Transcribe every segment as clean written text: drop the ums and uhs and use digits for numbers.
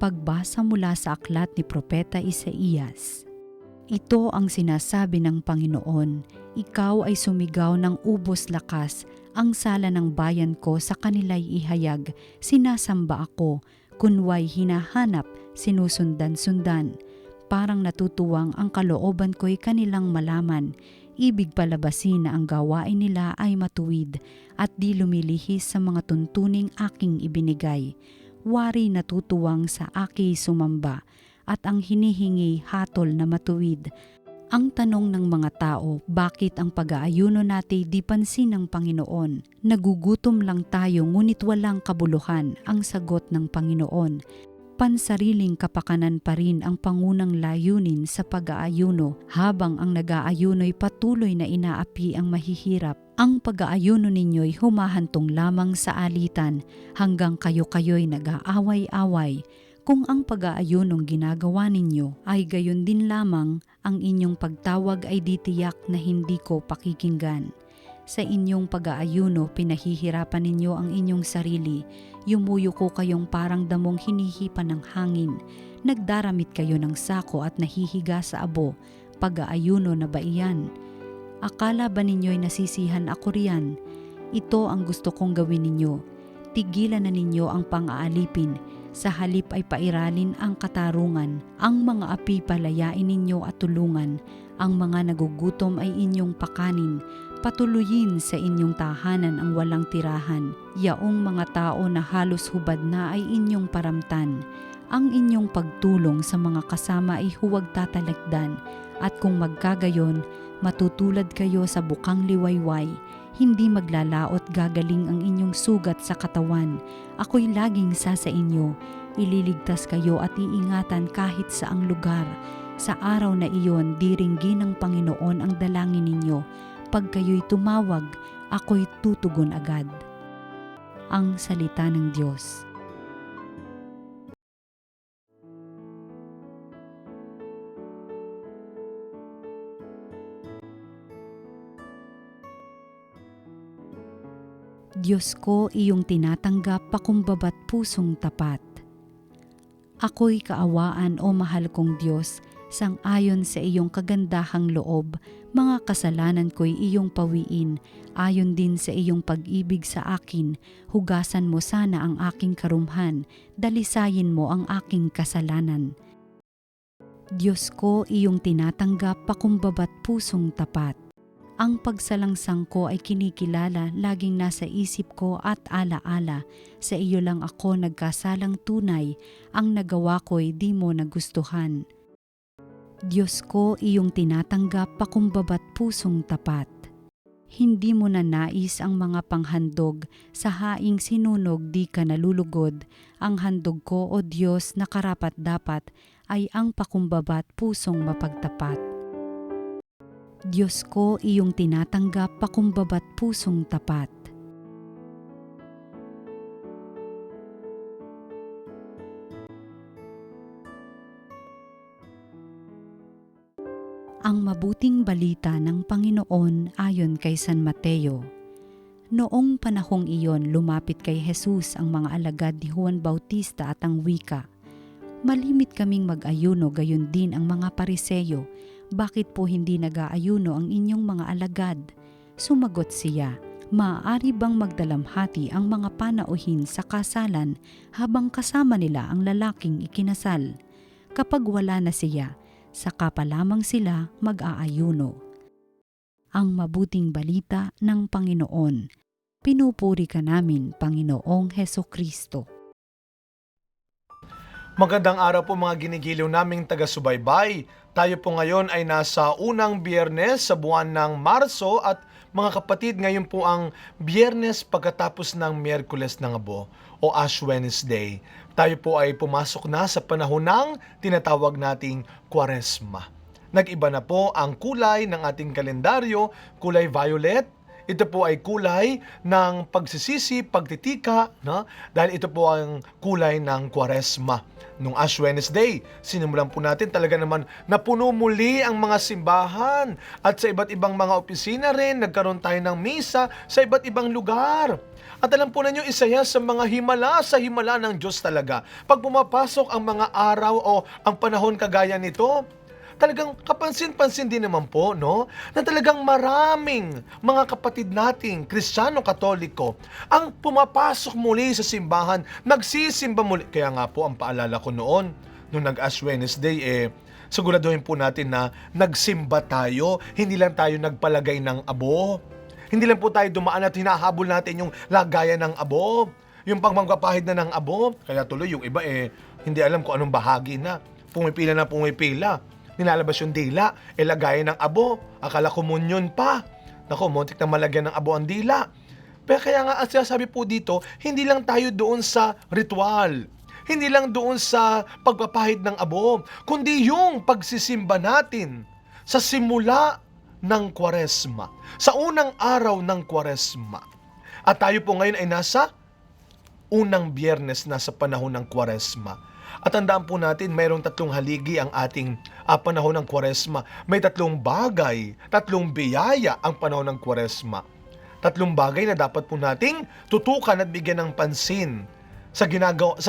Pagbasa mula sa aklat ni Propeta Isaías. Ito ang sinasabi ng Panginoon, ikaw ay sumigaw ng ubos lakas, ang sala ng bayan ko sa kanila'y ihayag, sinasamba ako, kunway hinahanap, sinusundan-sundan. Parang natutuwang ang kalooban ko'y kanilang malaman, ibig palabasin na ang gawain nila ay matuwid at di lumilihis sa mga tuntuning aking ibinigay. Wari natutuwang sa aki sumamba at ang hinihingi hatol na matuwid. Ang tanong ng mga tao, bakit ang pag-aayuno natin di pansin ng Panginoon? Nagugutom lang tayo ngunit walang kabuluhan, ang sagot ng Panginoon. Pansariling kapakanan pa rin ang pangunang layunin sa pag-aayuno habang ang nag-aayuno'y patuloy na inaapi ang mahihirap. Ang pag-aayuno ninyo'y humahantong lamang sa alitan hanggang kayo-kayo'y nag-aaway-away. Kung ang pag-aayunong ginagawa ninyo ay gayon din lamang, ang inyong pagtawag ay ditiyak na hindi ko pakikinggan. Sa inyong pag-aayuno, pinahihirapan ninyo ang inyong sarili. Yumuyuko kayong parang damong hinihipan ng hangin. Nagdaramit kayo ng sako at nahihiga sa abo. Pag-aayuno na ba iyan? Akala ba ninyo'y nasisihan ako riyan? Ito ang gusto kong gawin ninyo. Tigilan na ninyo ang pang-aalipin. Sa halip ay pairalin ang katarungan. Ang mga api palayain ninyo at tulungan. Ang mga nagugutom ay inyong pakanin. Patuluyin sa inyong tahanan ang walang tirahan. Yaong mga tao na halos hubad na ay inyong paramtan. Ang inyong pagtulong sa mga kasama ay huwag tatalagdan. At kung magkagayon, matutulad kayo sa bukang liwayway. Hindi maglalaot gagaling ang inyong sugat sa katawan. Ako'y laging sa inyo. Ililigtas kayo at iingatan kahit saang lugar. Sa araw na iyon, diringgin ng Panginoon ang dalangin ninyo. Pag kayo'y tumawag, ako'y tutugon agad. Ang salita ng Diyos. Diyos ko, iyong tinatanggap pakumbaba't pusong tapat. Ako'y kaawaan o mahal kong Diyos, sang-ayon sa iyong kagandahang loob, mga kasalanan ko'y iyong pawiin, ayon din sa iyong pag-ibig sa akin, hugasan mo sana ang aking karumhan, dalisayin mo ang aking kasalanan. Diyos ko, iyong tinatanggap pakumbaba't pusong tapat. Ang pagsalangsang ko ay kinikilala, laging nasa isip ko at alaala. Sa iyo lang ako nagkasalang tunay, ang nagawa ko'y di mo nagustuhan. Diyos ko, iyong tinatanggap pakumbaba't pusong tapat. Hindi mo na nais ang mga panghandog, sa haing sinunog di ka nalulugod. Ang handog ko, o Diyos, na karapat-dapat ay ang pakumbaba't pusong mapagtapat. Diyos ko, iyong tinatanggap pakumbaba't pusong tapat. Ang mabuting balita ng Panginoon ayon kay San Mateo. Noong panahong iyon, lumapit kay Jesus ang mga alagad ni Juan Bautista at ang wika, "Malimit kaming mag-ayuno, gayon din ang mga Pariseyo. Bakit po hindi nag-aayuno ang inyong mga alagad?" Sumagot siya, "Maaari bang magdalamhati ang mga panauhin sa kasalan habang kasama nila ang lalaking ikinasal? Kapag wala na siya, saka pa lamang sila mag-aayuno." Ang mabuting balita ng Panginoon. Pinupuri ka namin, Panginoong Hesukristo. Magandang araw po mga ginigiliw naming taga-subaybay. Tayo po ngayon ay nasa unang Biyernes sa buwan ng Marso at mga kapatid, ngayon po ang Biyernes pagkatapos ng Miyerkules ng Abo o Ash Wednesday. Tayo po ay pumasok na sa panahon ng tinatawag nating Kwaresma. Nag-iba na po ang kulay ng ating kalendaryo, kulay violet. ito po ay kulay ng pagsisisi, pagtitika, no? Dahil ito po ang kulay ng Kwaresma. Nung Ash Wednesday, sinimulan po natin talaga naman napuno muli ang mga simbahan at sa iba't ibang mga opisina rin, nagkaroon tayo ng misa sa iba't ibang lugar. At alam po ninyo, isa yan sa mga himala sa himala ng Diyos talaga. Pag pumapasok ang mga araw o ang panahon kagaya nito, talagang kapansin-pansin din naman po, no? Na talagang maraming mga kapatid nating Kristiyano Katoliko ang pumapasok muli sa simbahan, nagsisimba muli. Kaya nga po, ang paalala ko noon, nung nag-Ash Wednesday, siguraduhin po natin na nagsimba tayo, hindi lang tayo nagpalagay ng abo. Hindi lang po tayo dumaan at hinahabol natin yung lagayan ng abo, yung pagmagpapahid na ng abo. Kaya tuloy yung iba hindi alam kung anong bahagi na. Pumipila na pumipila. Nilalabas yung dila, lagayan ng abo. Akala ko munyon pa. Naku, muntik na malagyan ng abo ang dila. Pero kaya nga, ang sinasabi po dito, hindi lang tayo doon sa ritual. Hindi lang doon sa pagpapahid ng abo. Kundi yung pagsisimba natin sa simula ng Kwaresma. Sa unang araw ng Kwaresma. At tayo po ngayon ay nasa unang Biyernes na sa panahon ng Kwaresma. At tandaan po natin, mayroong 3 haligi ang ating panahon ng Kwaresma. May 3 bagay, 3 biyaya ang panahon ng Kwaresma. 3 bagay na dapat po nating tutukan at bigyan ng pansin sa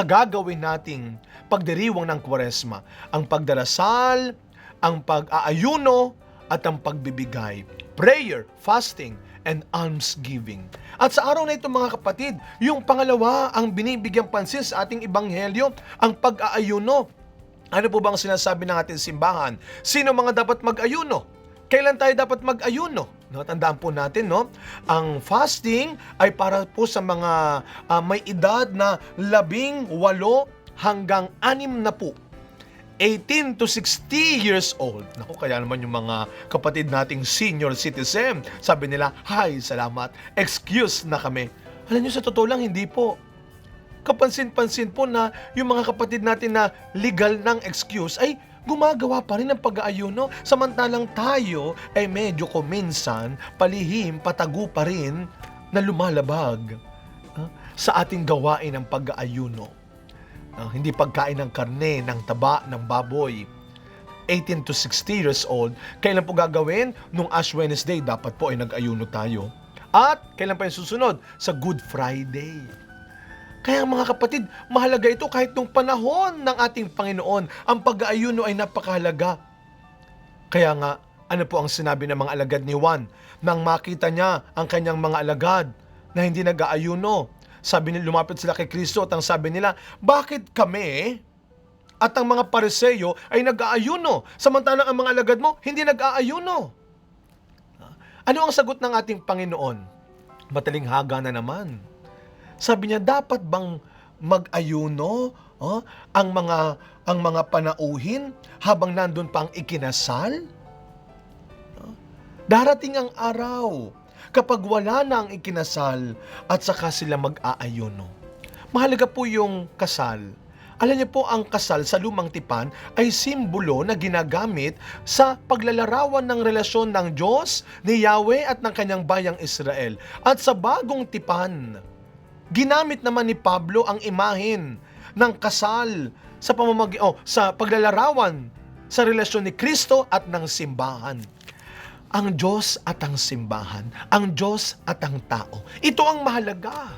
gagawin nating pagdiriwang ng Kwaresma. Ang pagdarasal, ang pag-aayuno, at ang pagbibigay. Prayer, fasting, and almsgiving. At sa araw na ito mga kapatid, yung pangalawa ang binibigyang pansin sa ating ebanghelyo, ang pag-aayuno. Ano po bang sinasabi ng ating simbahan? Sino mga dapat mag-ayuno? Kailan tayo dapat mag-ayuno? No, tandaan po natin, no? Ang fasting ay para po sa mga may edad na 18 hanggang 60. 18 to 60 years old. Naku, kaya naman yung mga kapatid nating senior citizen, sabi nila, "Hi, salamat, excuse na kami." Alam nyo, sa totoo lang, hindi po. Kapansin-pansin po na yung mga kapatid natin na legal ng excuse ay gumagawa pa rin ng pag-aayuno. Samantalang tayo ay medyo kuminsan, palihim, patago pa rin na lumalabag sa ating gawain ng pag-aayuno. Hindi pagkain ng karne, ng taba, ng baboy. 18 to 60 years old, kailan po gagawin? Nung Ash Wednesday, dapat po ay nag-ayuno tayo. At kailan pa yung susunod? Sa Good Friday. Kaya mga kapatid, mahalaga ito kahit nung panahon ng ating Panginoon, ang pag-aayuno ay napakahalaga. Kaya nga, ano po ang sinabi ng mga alagad ni Juan? Nang makita niya ang kanyang mga alagad na hindi nag-aayuno, lumapit sila kay Kristo at ang sabi nila, "Bakit kami at ang mga Pariseyo ay nag-aayuno, samantalang ang mga alagad mo hindi nag-aayuno?" Ano ang sagot ng ating Panginoon? Matalinghaga na naman. Sabi niya, dapat bang mag-ayuno ang mga panauhin habang nandun pa ang ikinasal? Darating ang araw kapag wala na ang ikinasal at saka sila mag-aayuno. Mahalaga po yung kasal. Alam niyo po, ang kasal sa lumang tipan ay simbolo na ginagamit sa paglalarawan ng relasyon ng Diyos, ni Yahweh at ng kanyang bayang Israel. At sa bagong tipan, ginamit naman ni Pablo ang imahen ng kasal sa paglalarawan sa relasyon ni Kristo at ng simbahan. Ang Diyos at ang simbahan, ang Diyos at ang tao. Ito ang mahalaga.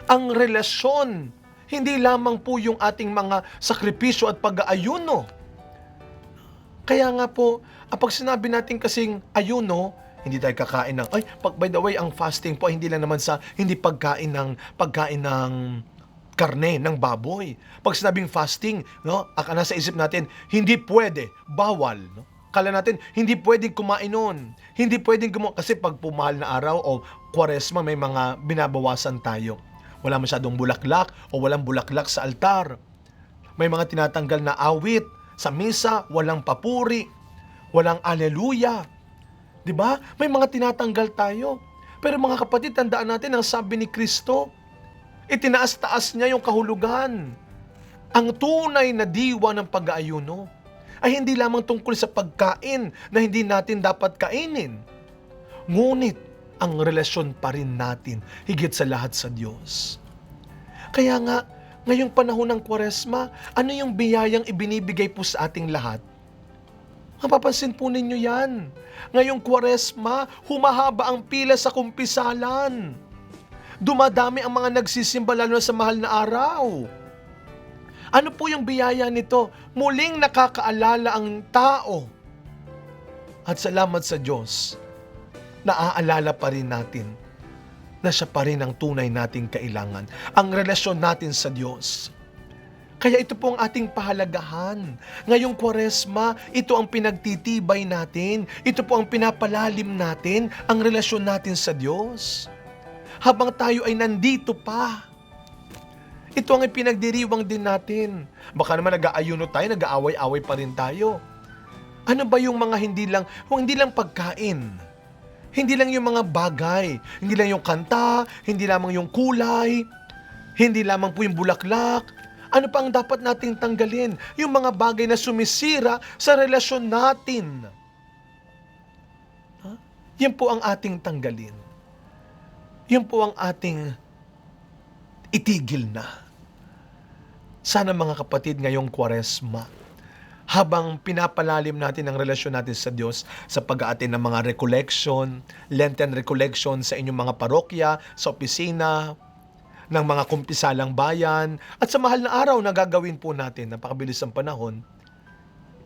Ang relasyon, hindi lamang po yung ating mga sakripisyo at pag-aayuno. Kaya nga po, pag sinabi natin kasing ayuno, hindi tayo kakain ng, by the way, ang fasting po, hindi lang naman sa, hindi pagkain ng karne, ng baboy. Pag sinabing fasting, no, nasa isip natin, hindi pwede, bawal, no? Kala natin, hindi pwedeng kumain nun. Hindi pwedeng kasi pag pumahal na araw o Kwaresma, may mga binabawasan tayo. Wala masyadong bulaklak o walang bulaklak sa altar. May mga tinatanggal na awit sa misa, walang papuri, walang aleluya. Diba? May mga tinatanggal tayo. Pero mga kapatid, tandaan natin ang sabi ni Kristo, itinaas-taas niya yung kahulugan. Ang tunay na diwa ng pag-aayuno ay hindi lamang tungkol sa pagkain na hindi natin dapat kainin. Ngunit, ang relasyon pa rin natin higit sa lahat sa Diyos. Kaya nga, ngayong panahon ng Kwaresma, ano yung biyayang ibinibigay po sa ating lahat? Mapapansin po ninyo yan. Ngayong Kwaresma, humahaba ang pila sa kumpisalan. Dumadami ang mga nagsisimba lalo na sa mahal na araw. Ano po yung biyaya nito? Muling nakakaalala ang tao. At salamat sa Diyos, naaalala pa rin natin na siya pa rin ang tunay nating kailangan, ang relasyon natin sa Diyos. Kaya ito po ang ating pahalagahan. Ngayong Kwaresma, ito ang pinagtitibay natin. Ito po ang pinapalalim natin, ang relasyon natin sa Diyos. Habang tayo ay nandito pa. Ito ang ipinagdiriwang din natin. Baka naman nag-aayuno tayo, nag-aaway-away pa rin tayo. Ano ba yung mga hindi lang pagkain? Hindi lang yung mga bagay, hindi lang yung kanta, hindi lamang yung kulay, hindi lamang po yung bulaklak. Ano pa ang dapat nating tanggalin? Yung mga bagay na sumisira sa relasyon natin. Yan po ang ating tanggalin. Yan po ang ating itigil na. Sana mga kapatid, ngayong Kwaresma, habang pinapalalim natin ang relasyon natin sa Diyos sa pag-aatin ng mga recollection, Lenten recollection sa inyong mga parokya, sa opisina, ng mga kumpisalang bayan, at sa mahal na araw na gagawin po natin, napakabilis ang panahon,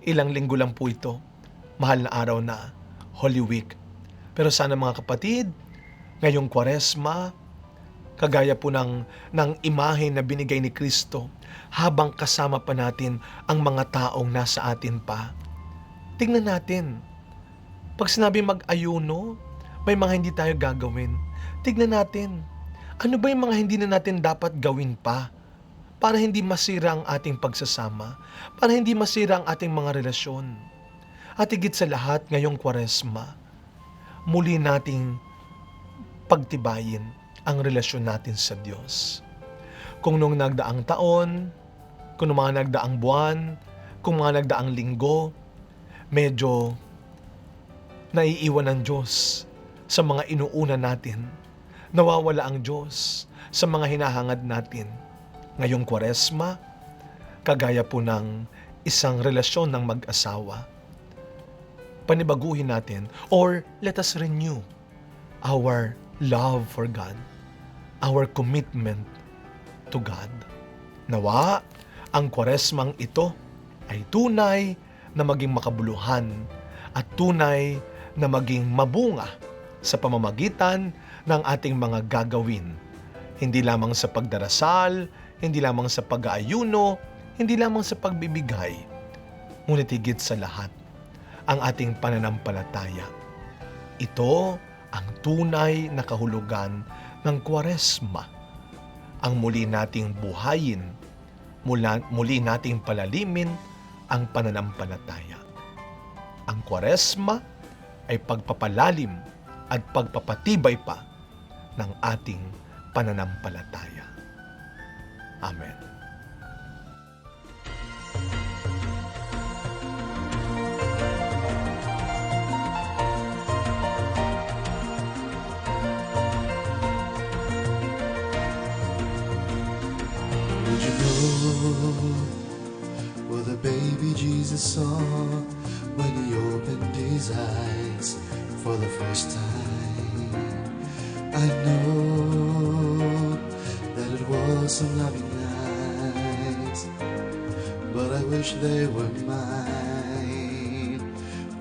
ilang linggo lang po ito, mahal na araw na Holy Week. Pero sana mga kapatid, ngayong Kwaresma, kagaya po ng imahe na binigay ni Kristo, habang kasama pa natin ang mga taong nasa atin pa. Tingnan natin, pag sinabi mag-ayuno, may mga hindi tayo gagawin. Tignan natin, ano ba yung mga hindi na natin dapat gawin pa para hindi masira ang ating pagsasama, para hindi masira ang ating mga relasyon. At higit sa lahat, ngayong Kwaresma, muli nating pagtibayin ang relasyon natin sa Diyos. Kung nung nagdaang taon, kung nung mga nagdaang buwan, kung mga nagdaang linggo, medyo naiiwan ng Diyos sa mga inuuna natin. Nawawala ang Diyos sa mga hinahangad natin. Ngayong Kwaresma, kagaya po ng isang relasyon ng mag-asawa, panibaguhin natin, or let us renew our love for God, our commitment to God. Nawa, ang Kwaresmang ito ay tunay na maging makabuluhan at tunay na maging mabunga sa pamamagitan ng ating mga gagawin. Hindi lamang sa pagdarasal, hindi lamang sa pag-aayuno, hindi lamang sa pagbibigay, ngunit higit sa lahat, ang ating pananampalataya. Ito ang tunay na kahulugan ng Kwaresma. Ang muli nating buhayin, muli nating palalimin ang pananampalataya. Ang Kwaresma ay pagpapalalim at pagpapatibay pa ng ating pananampalataya. Amen. Did you know what the baby Jesus saw when he opened his eyes for the first time? I know that it was some loving eyes, but I wish they were mine.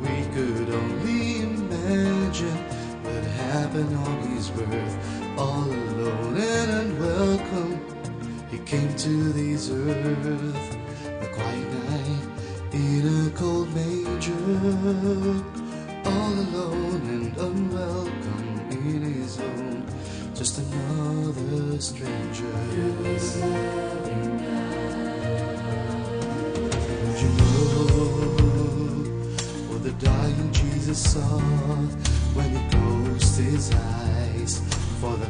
We could only imagine what happened on his birth, all alone and unwelcome. He came to this earth, a quiet night in a cold manger, all alone and unwelcome in his own, just another stranger. Did you know what the dying Jesus saw when he closed his eyes for the